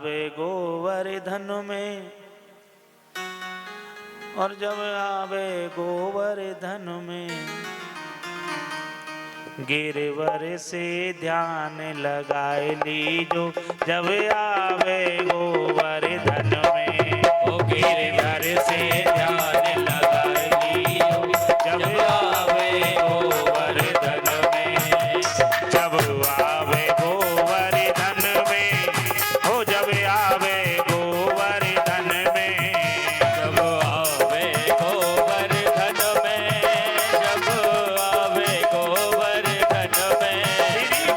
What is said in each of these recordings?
आवे गोवर्धन में, और जब आवे गोवर्धन में गिरवर से ध्यान लगाए लीजो। जब आवे गोवर्धन में ओ गिरवर से ध्यान लगाए लीजो। जब आवे गोवर्धन में, जब आवे गोवर्धन में, हो जब आवे गोवर्धन में, जब आवे गोवर्धन में, जब आवे गोवर्धन में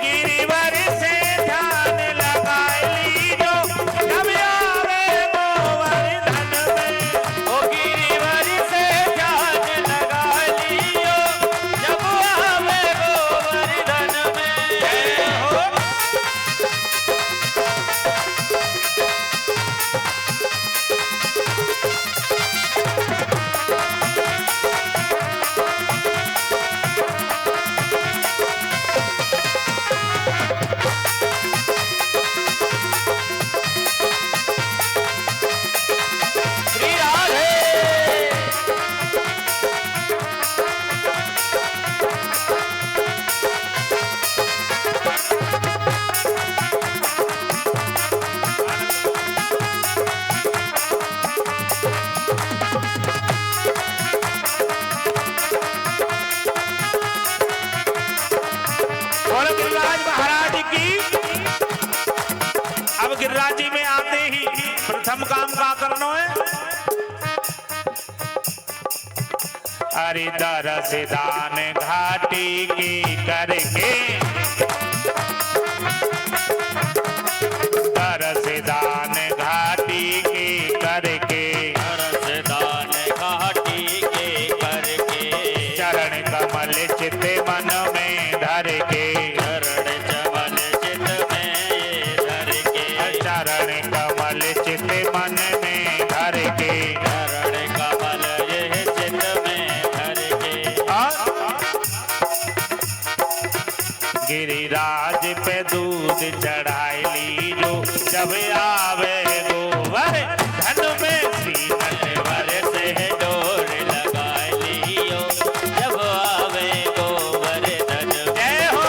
गिरिवर से ध्यान लगाए लीजो। जब आवे गोवर्धन में, ओ गिरिवर से ध्यान लगा लियो। जब आवे गोवर्धन में हो श्री राधे। बोलो गिरिराज महाराज की। अब गिरिराज जी में आते ही प्रथम काम का करना है, अरे दरस दान घाटी की करके, दरस दान घाटी की करके, रसदान घाटी के करके, चरण कमल चित मन में धर के, चरण चमन चित में ये धर के, चरण कमल चित मन में धर के, चरण कमल ये चित में धर के, गिरिराज पे दूध चढ़ाई लीजो। जब आवे गोवर्धन में श्री नटवर से डोर लगा लियो। जब आवे गोवर्धन में जय हो।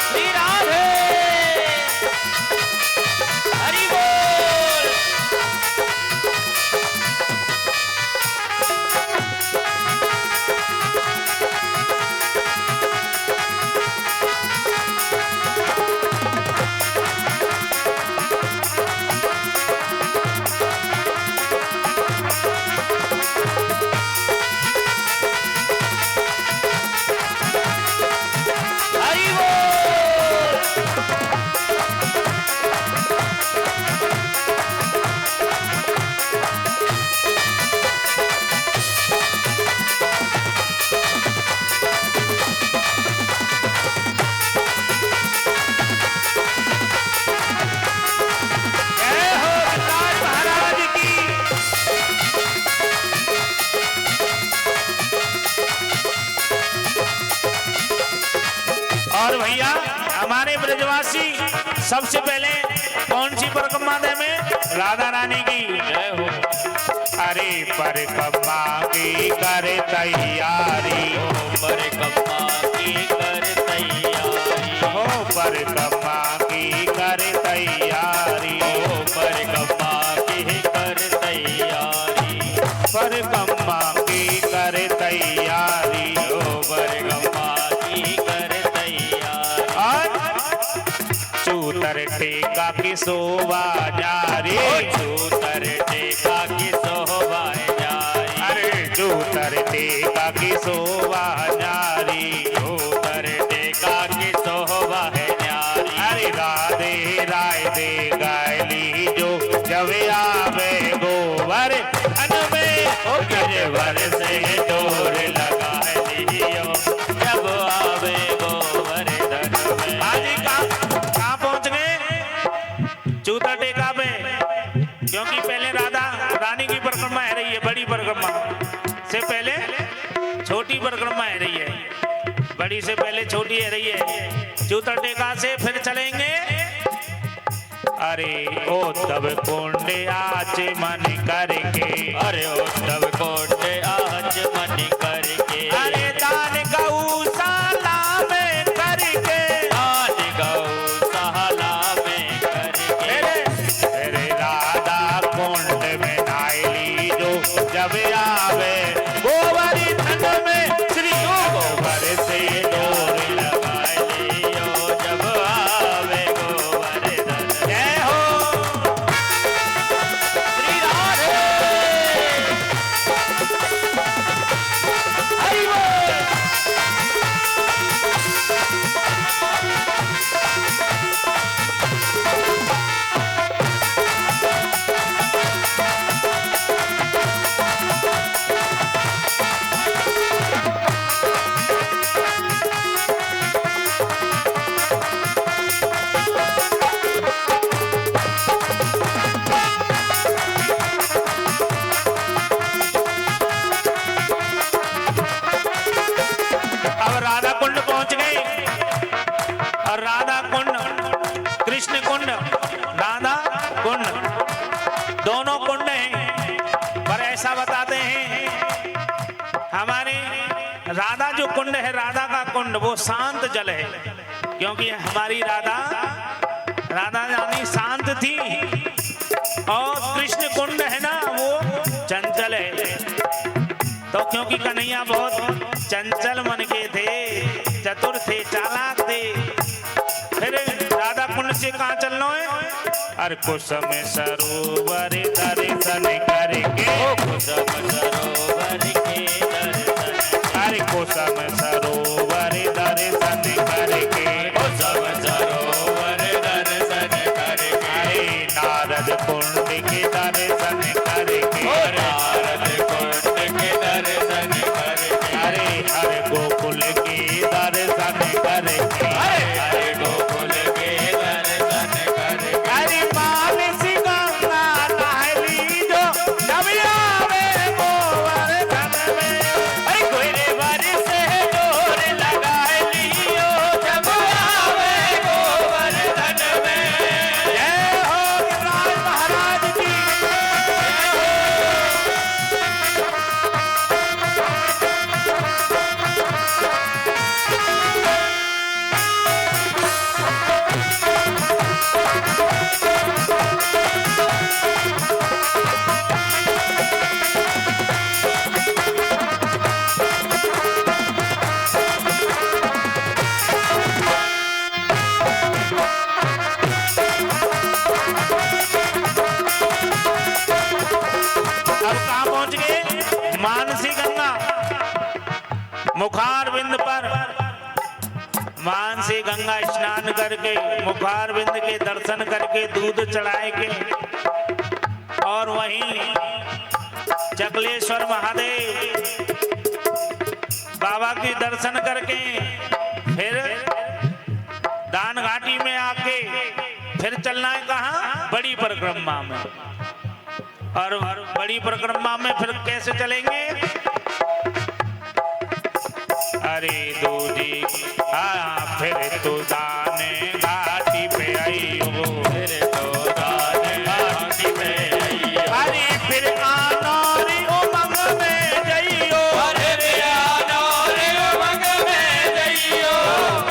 श्री राधे। हरि बोल। हरि बोल। जय हो गिरिराज महाराज की। और भैया हमारे ब्रजवासी सबसे पहले कौन सी परिक्रमा दे में? राधा रानी की जय हो। अरे परिक्रमा की कर तैयारी, परिक्रमा की कर तैयारी, हो परिक्रमा की कर तैयारी, परिक्रमा की कर तैयारी, परिक्रमा की कर तैयारी, परिक्रमा की कर तैयारी, और चूतर टेका की शोभा जारी, चूतर टेका की शोभा जारी, अरे चूतर टेका की शोभा जारी, चूतर टेका की शोभा है न्यारी, अरे राधे राय दे गायली जो। जब आवे गोवर्धन में ओ गिरवर से डोर लगा लियो। जब आवे गोवर्धन में आज कहाँ पहुंच गए? चूता टेका पे, क्योंकि पहले राधा रानी की परिक्रमा है रही है, बड़ी परिक्रमा से पहले छोटी परिक्रमा है रही है, बड़ी से पहले छोटी है रही है। चूता टेका से फिर चलेंगे अरे ओ तब कुंड आचमन करके, अरे उद्धव कोट आज मन करके, अरे दान गौशाला में करके, दान गौशाला में करके, अरे राधा कुंड में नायली जो जब आवे गोवर्धन में श्री गोबर से डोर लगा लियो जब आवे गोवर्धन। जय हो श्री राधे हरि बोल। अब राधा कुंड पहुंच गए और राधा कुंड कृष्ण कुंड राधा कुंड दोनों कुंड हैं, पर ऐसा बताते हैं हमारे राधा जो कुंड है, राधा का कुंड वो शांत जल है, क्योंकि हमारी राधा राधा रानी शांत थी, और कृष्ण कुंड है ना वो चंचल है। तो क्योंकि कन्हैया बहुत चंचल मन के थे, चतुर थे, चालाक थे, फिर राधा कुंड से कहाँ चलना है? अरे कुसुम सरोवर दर्शन करके, कुसुम सरोवर के दर्शन, अरे कुसुम सरोवर दर्शन करके, कुसुम सरोवर दर्शन करके, अरे नारद कुंड के दर्शन करके, नारद कुंड के दर्शन करके, अरे हरे गोकुल के दर्शन करके, हरे गोकुल के दर्शन करके, अरे मानसी गंगा नहली जो जब आवे गोवर्धन में, अरे कोयरे बारिश से डोर लगा लियो जब आवे गोवर्धन में। जय हो गिरिराज महाराज की। अब कहाँ पहुंच गए? मानसी गंगा मुखार बिंद पर मानसी गंगा स्नान करके, मुखार बिंद के दर्शन करके, दूध चढ़ाए के, और वहीं चकलेश्वर महादेव बाबा के दर्शन करके, फिर दान घाटी में आके फिर चलना है कहाँ? बड़ी परिक्रमा में। और बड़ी परिक्रमा में फिर कैसे चलेंगे? अरे दूजी फिर तो दाने घाटी पे आई हो, फिर तो दान घाटी में आइयो, अरे फिर आनौरी उमंग में जइयो, अरे आनौरी उमंग में जइयो,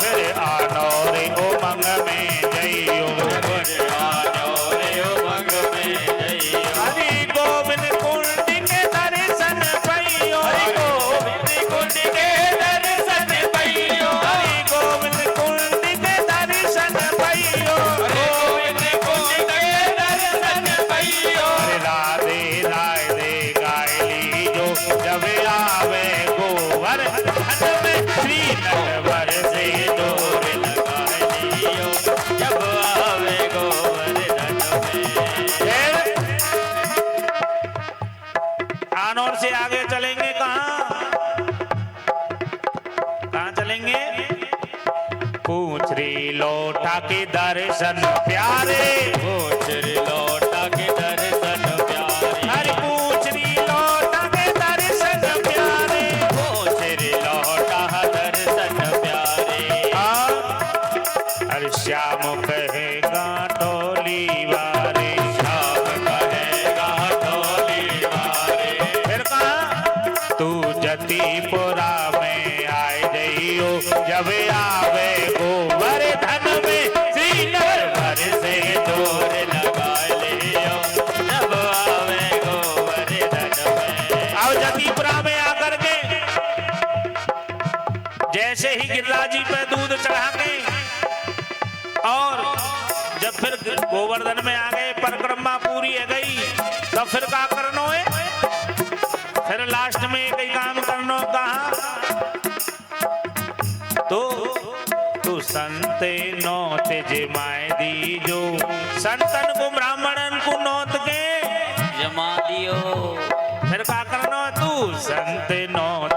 फिर आनौरी उमंग में जइयो, फिर आनौरी उमंग में जइयो, अरे गोविंद कुंड के दर्शन पइयो, गोविंद कुंड के दर्शन पइयो, अरे गोविंद कुंड के दर्शन पइयो, गोविंद कुंड के दर्शन पइयो, अरे राधे राधे गायली जो जब आवे गोवर्धन में, श्री नटवर से डोर लगा लियो जब आवे गोवर्धन में। फिर आनौर से आगे चलेंगे कहाँ? कहाँ चलेंगे? पूछरी लोटा के दर्शन प्यारे, पूछरी लौटा के दर्शन प्यारे, अरे पूछरी लोटा के दर्शन प्यारे, पूछरी लौटा दर्शन प्यारे, अरे श्याम कहेगा टोली गोवर्धन में आ गए, परिक्रमा पूरी है गई, तो फिर क्या करनो है? फिर लास्ट में एक ही काम करनो, कहा तो संते नौत जमाए दीजो, संतन को ब्राह्मणन को नौत के जमा दियो। फिर क्या करनो? तू संत नौत